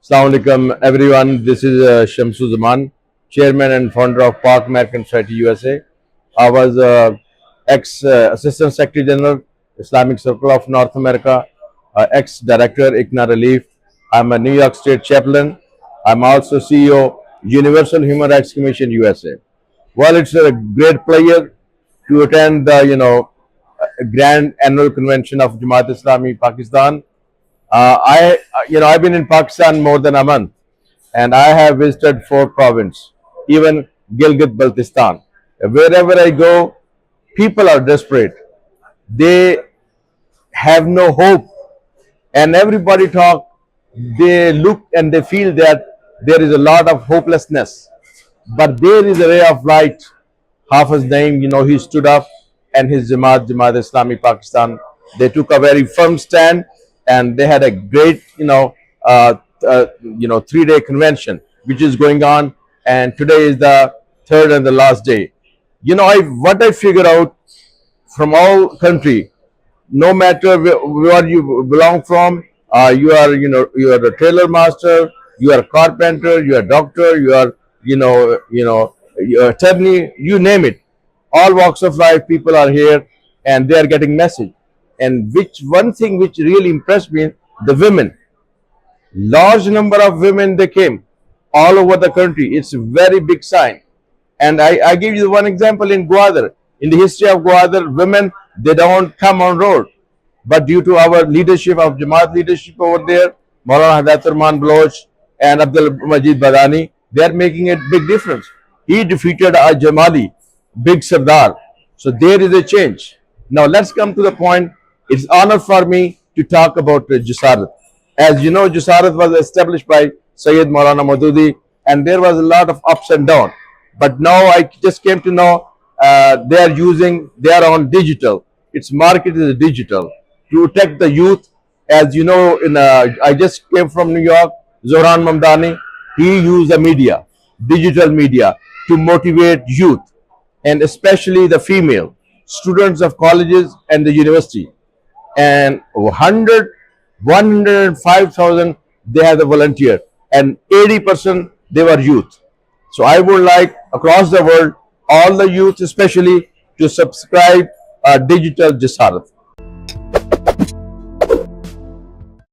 Assalamu alaikum everyone. This is Shamsu Zaman, Chairman and founder of Pak American Society USA. I was ex-Assistant Secretary General, Islamic Circle of North America, ex-Director, ICNA Relief. I'm a New York State Chaplain. I'm also CEO, Universal Human Rights Commission USA. Well, it's a great pleasure to attend the, grand annual convention of Jamaat Islami Pakistan. I've been in Pakistan more than a month, and I have visited 4 provinces, even Gilgit-Baltistan. Wherever I go, people are desperate. They have no hope, and everybody talk. They look and they feel that there is a lot of hopelessness, but there is a ray of light. Hafiz Naeem, he stood up, and his Jamaat Islami Pakistan, they took a very firm stand, and they had a great, 3-day convention, which is going on, and today is the third and the last day. What I figure out from all country, no matter where you belong from, you are a tailor master, you are a carpenter, you are a doctor, you are, you're attorney, you name it. All walks of life, people are here, and they are getting message. And one thing which really impressed me, the women. Large number of women, they came all over the country. It's a very big sign. And I give you one example in Gwadar. In the history of Gwadar, women, they don't come on road. But due to our leadership, of Jamaat leadership over there, Maulana Hidayat Rahman Baloch and Abdul Majid Badani, they are making a big difference. He defeated a Jamali, big Sardar. So there is a change. Now let's come to the point. It's honor for me to talk about Jasarat. As you know, Jasarat was established by Sayyid Maulana Maududi, and there was a lot of ups and downs. But now I just came to know they are on digital. Its market is digital to protect the youth. As you know, I just came from New York. Zohran Mamdani, he used the media, digital media, to motivate youth, and especially the female students of colleges and the university. And 105,000 they have the volunteer, and 80% they were youth. So I would like across the world, all the youth especially, to subscribe digital Jasarat.